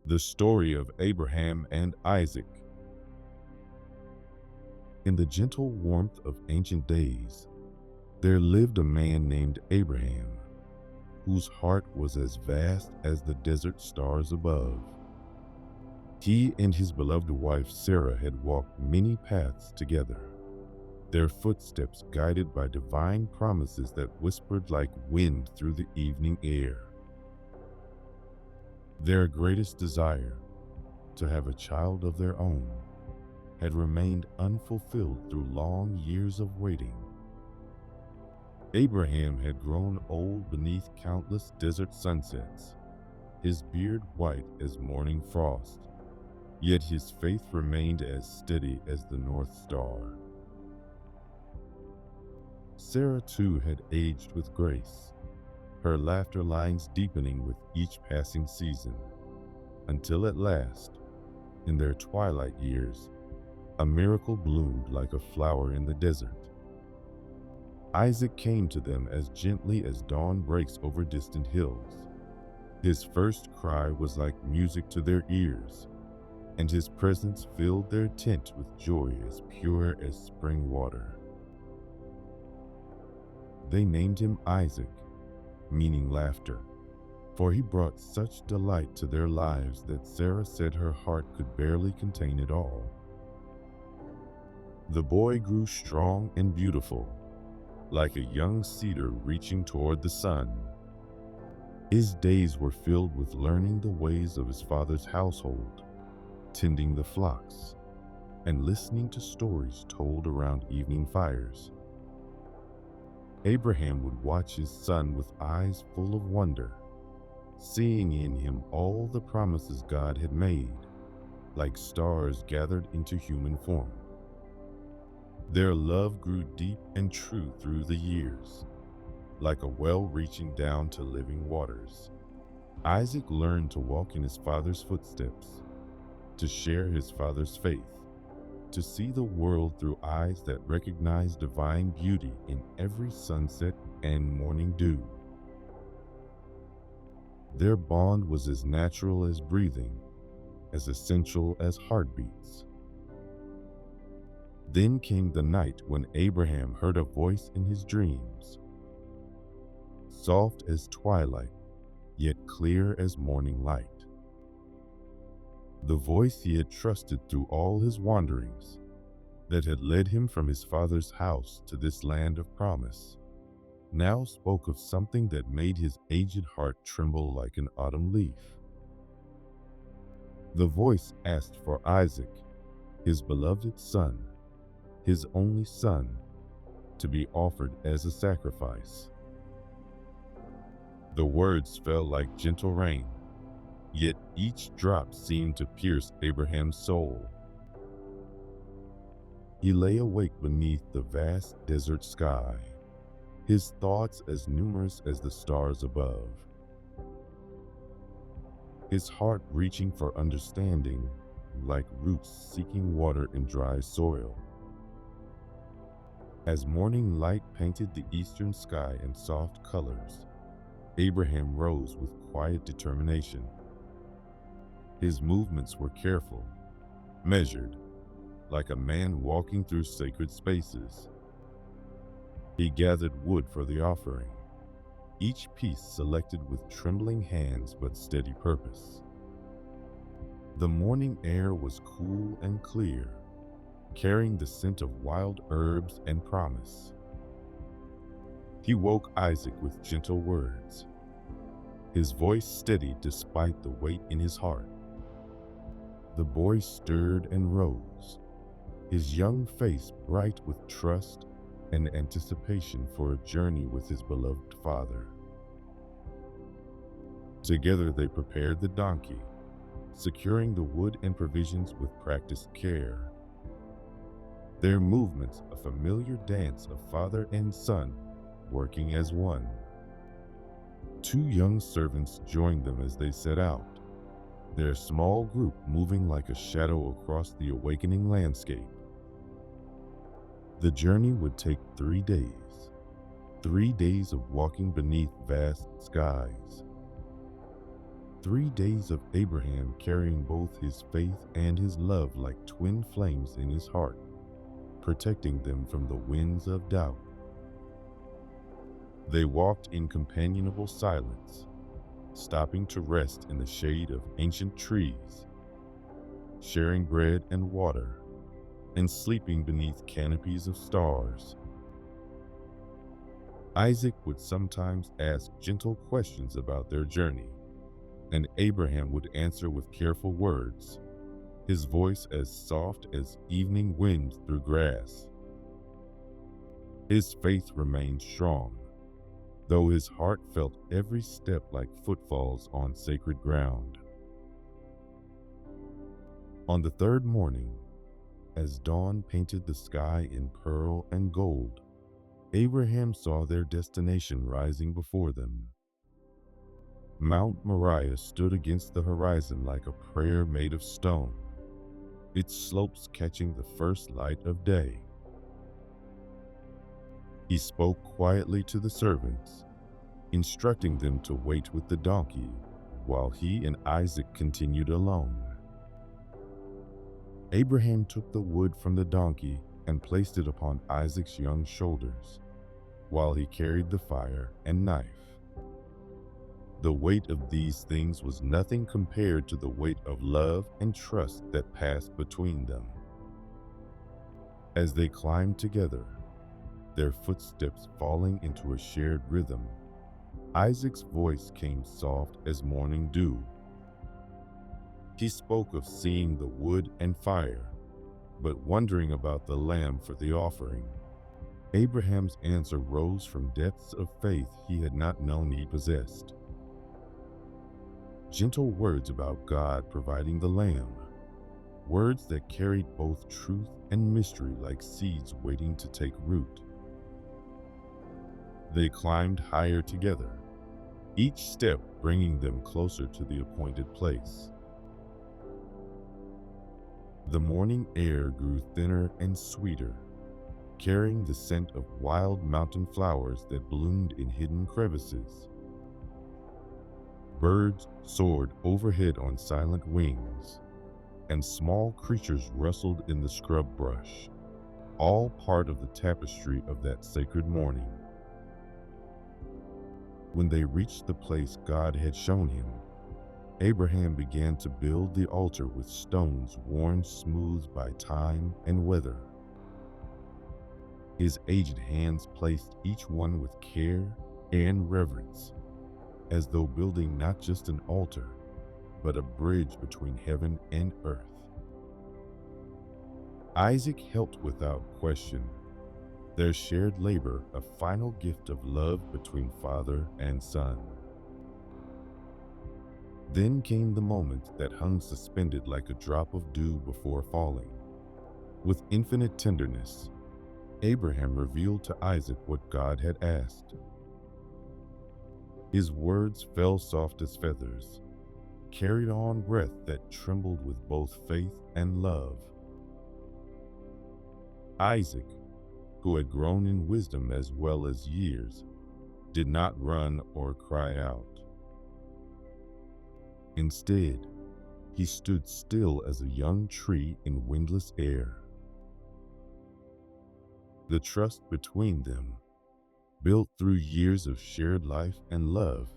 The story of Abraham and Isaac. In the gentle warmth of ancient days, there lived a man named Abraham, whose heart was as vast as the desert stars above. He and his beloved wife Sarah had walked many paths together, their footsteps guided by divine promises that whispered like wind through the evening air. Their greatest desire, to have a child of their own, had remained unfulfilled through long years of waiting. Abraham had grown old beneath countless desert sunsets, his beard white as morning frost, yet his faith remained as steady as the North Star. Sarah too had aged with grace, her laughter lines deepening with each passing season, until at last, in their twilight years, a miracle bloomed like a flower in the desert. Isaac came to them as gently as dawn breaks over distant hills. His first cry was like music to their ears, and his presence filled their tent with joy as pure as spring water. They named him Isaac, meaning laughter, for he brought such delight to their lives that Sarah said her heart could barely contain it all. The boy grew strong and beautiful, like a young cedar reaching toward the sun. His days were filled with learning the ways of his father's household, tending the flocks, and listening to stories told around evening fires. Abraham would watch his son with eyes full of wonder, seeing in him all the promises God had made, like stars gathered into human form. Their love grew deep and true through the years, like a well reaching down to living waters. Isaac learned to walk in his father's footsteps, to share his father's faith, to see the world through eyes that recognize divine beauty in every sunset and morning dew. Their bond was as natural as breathing, as essential as heartbeats. Then came the night when Abraham heard a voice in his dreams, soft as twilight, yet clear as morning light. The voice he had trusted through all his wanderings, that had led him from his father's house to this land of promise, now spoke of something that made his aged heart tremble like an autumn leaf. The voice asked for Isaac, his beloved son, his only son, to be offered as a sacrifice. The words fell like gentle rain, yet each drop seemed to pierce Abraham's soul. He lay awake beneath the vast desert sky, his thoughts as numerous as the stars above, his heart reaching for understanding like roots seeking water in dry soil. As morning light painted the eastern sky in soft colors, Abraham rose with quiet determination. His movements were careful, measured, like a man walking through sacred spaces. He gathered wood for the offering, each piece selected with trembling hands but steady purpose. The morning air was cool and clear, carrying the scent of wild herbs and promise. He woke Isaac with gentle words, his voice steady despite the weight in his heart. The boy stirred and rose, his young face bright with trust and anticipation for a journey with his beloved father. Together they prepared the donkey, securing the wood and provisions with practiced care. Their movements a familiar dance of father and son working as one. Two young servants joined them as they set out, their small group moving like a shadow across the awakening landscape. The journey would take 3 days, 3 days of walking beneath vast skies, 3 days of Abraham carrying both his faith and his love like twin flames in his heart, protecting them from the winds of doubt. They walked in companionable silence, stopping to rest in the shade of ancient trees, sharing bread and water, and sleeping beneath canopies of stars. Isaac would sometimes ask gentle questions about their journey, and Abraham would answer with careful words, his voice as soft as evening winds through grass. His faith remained strong, though his heart felt every step like footfalls on sacred ground. On the third morning, as dawn painted the sky in pearl and gold, Abraham saw their destination rising before them. Mount Moriah stood against the horizon like a prayer made of stone, its slopes catching the first light of day. He spoke quietly to the servants, instructing them to wait with the donkey while he and Isaac continued alone. Abraham took the wood from the donkey and placed it upon Isaac's young shoulders, while he carried the fire and knife. The weight of these things was nothing compared to the weight of love and trust that passed between them. As they climbed together, their footsteps falling into a shared rhythm, Isaac's voice came soft as morning dew. He spoke of seeing the wood and fire, but wondering about the lamb for the offering. Abraham's answer rose from depths of faith he had not known he possessed. Gentle words about God providing the lamb, words that carried both truth and mystery like seeds waiting to take root. They climbed higher together, each step bringing them closer to the appointed place. The morning air grew thinner and sweeter, carrying the scent of wild mountain flowers that bloomed in hidden crevices. Birds soared overhead on silent wings, and small creatures rustled in the scrub brush, all part of the tapestry of that sacred morning. When they reached the place God had shown him, Abraham began to build the altar with stones worn smooth by time and weather. His aged hands placed each one with care and reverence, as though building not just an altar, but a bridge between heaven and earth. Isaac helped without question, their shared labor a final gift of love between father and son. Then came the moment that hung suspended like a drop of dew before falling. With infinite tenderness, Abraham revealed to Isaac what God had asked. His words fell soft as feathers, carried on breath that trembled with both faith and love. Isaac, who had grown in wisdom as well as years, did not run or cry out. Instead, he stood still as a young tree in windless air. The trust between them, built through years of shared life and love,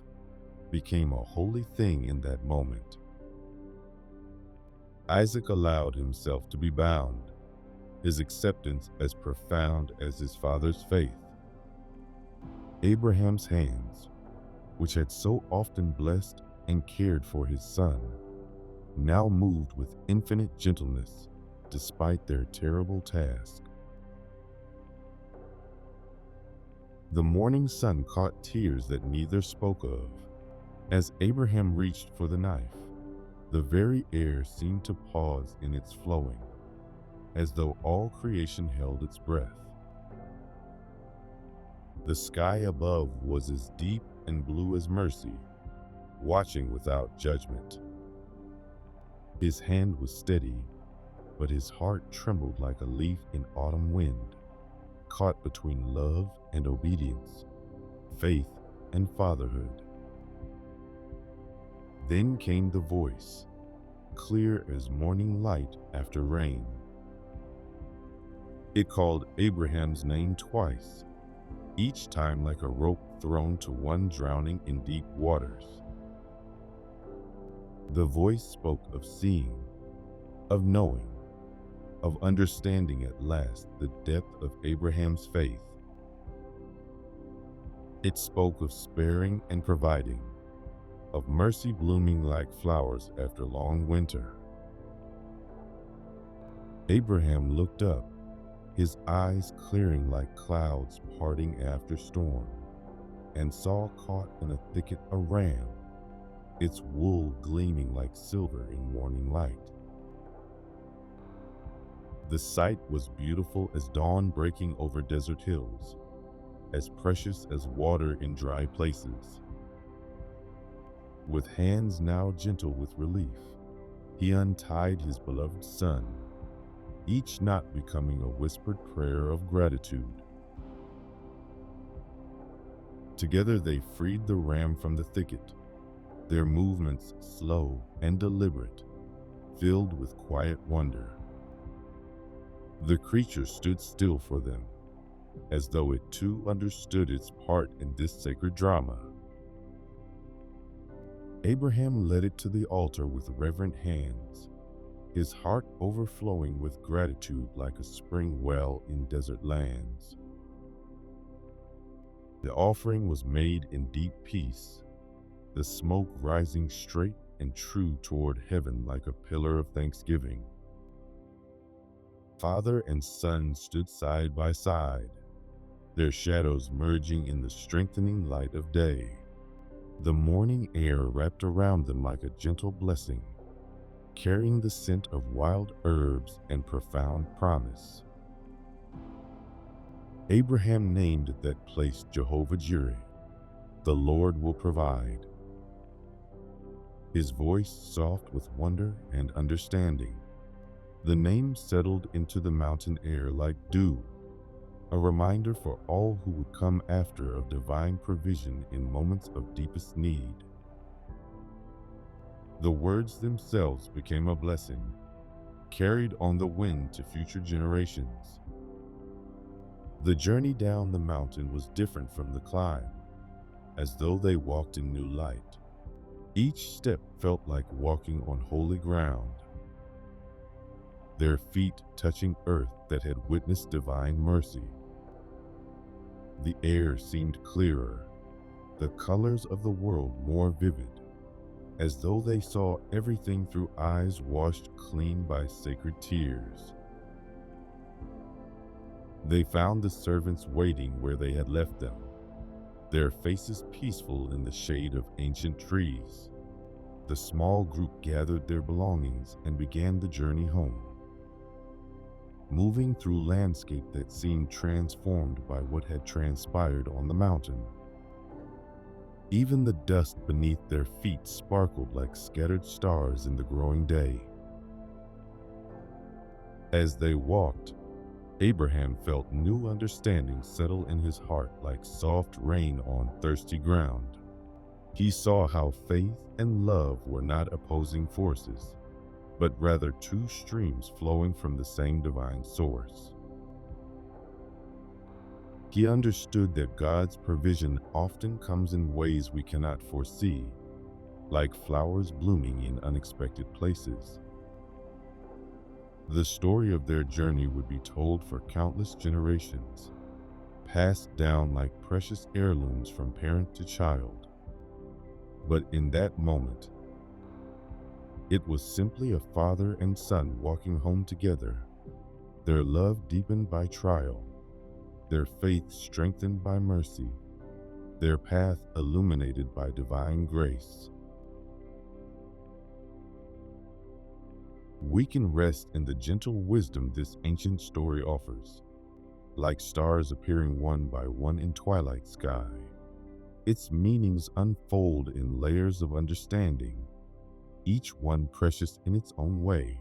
became a holy thing in that moment. Isaac allowed himself to be bound, his acceptance as profound as his father's faith. Abraham's hands, which had so often blessed and cared for his son, now moved with infinite gentleness despite their terrible task. The morning sun caught tears that neither spoke of. As Abraham reached for the knife, the very air seemed to pause in its flowing, as though all creation held its breath. The sky above was as deep and blue as mercy, watching without judgment. His hand was steady, but his heart trembled like a leaf in autumn wind, caught between love and obedience, faith and fatherhood. Then came the voice, clear as morning light after rain. It called Abraham's name twice, each time like a rope thrown to one drowning in deep waters. The voice spoke of seeing, of knowing, of understanding at last the depth of Abraham's faith. It spoke of sparing and providing, of mercy blooming like flowers after long winter. Abraham looked up, his eyes clearing like clouds parting after storm, and saw caught in a thicket a ram, its wool gleaming like silver in morning light. The sight was beautiful as dawn breaking over desert hills, as precious as water in dry places. With hands now gentle with relief, he untied his beloved son, each knot becoming a whispered prayer of gratitude. Together they freed the ram from the thicket, their movements slow and deliberate, filled with quiet wonder. The creature stood still for them, as though it too understood its part in this sacred drama. Abraham led it to the altar with reverent hands, his heart overflowing with gratitude like a spring well in desert lands. The offering was made in deep peace, the smoke rising straight and true toward heaven like a pillar of thanksgiving. Father and son stood side by side, their shadows merging in the strengthening light of day. The morning air wrapped around them like a gentle blessing, carrying the scent of wild herbs and profound promise. Abraham named that place Jehovah-Jireh, the Lord will provide. His voice soft with wonder and understanding, the name settled into the mountain air like dew, a reminder for all who would come after of divine provision in moments of deepest need. The words themselves became a blessing, carried on the wind to future generations. The journey down the mountain was different from the climb, as though they walked in new light. Each step felt like walking on holy ground, their feet touching earth that had witnessed divine mercy. The air seemed clearer, the colors of the world more vivid, as though they saw everything through eyes washed clean by sacred tears. They found the servants waiting where they had left them, their faces peaceful in the shade of ancient trees. The small group gathered their belongings and began the journey home, moving through landscape that seemed transformed by what had transpired on the mountain. Even the dust beneath their feet sparkled like scattered stars in the growing day. As they walked, Abraham felt new understanding settle in his heart like soft rain on thirsty ground. He saw how faith and love were not opposing forces, but rather two streams flowing from the same divine source. He understood that God's provision often comes in ways we cannot foresee, like flowers blooming in unexpected places. The story of their journey would be told for countless generations, passed down like precious heirlooms from parent to child. But in that moment, it was simply a father and son walking home together, their love deepened by trial, their faith strengthened by mercy, their path illuminated by divine grace. We can rest in the gentle wisdom this ancient story offers, like stars appearing one by one in twilight sky. Its meanings unfold in layers of understanding, each one precious in its own way.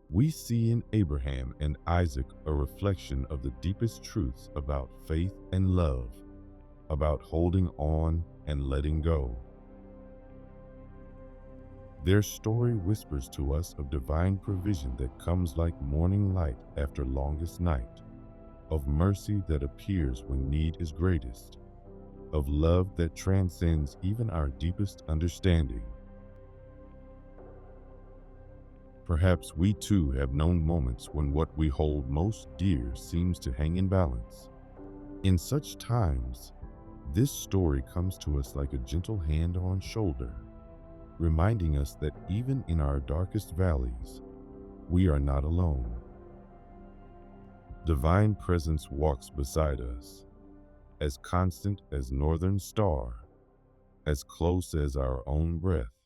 We see in Abraham and Isaac a reflection of the deepest truths about faith and love, about holding on and letting go, Their story whispers to us of divine provision that comes like morning light after longest night, of mercy that appears when need is greatest, of love that transcends even our deepest understanding. Perhaps we too have known moments when what we hold most dear seems to hang in balance. In such times, this story comes to us like a gentle hand on shoulder, reminding us that even in our darkest valleys, we are not alone. Divine presence walks beside us, as constant as northern star, as close as our own breath.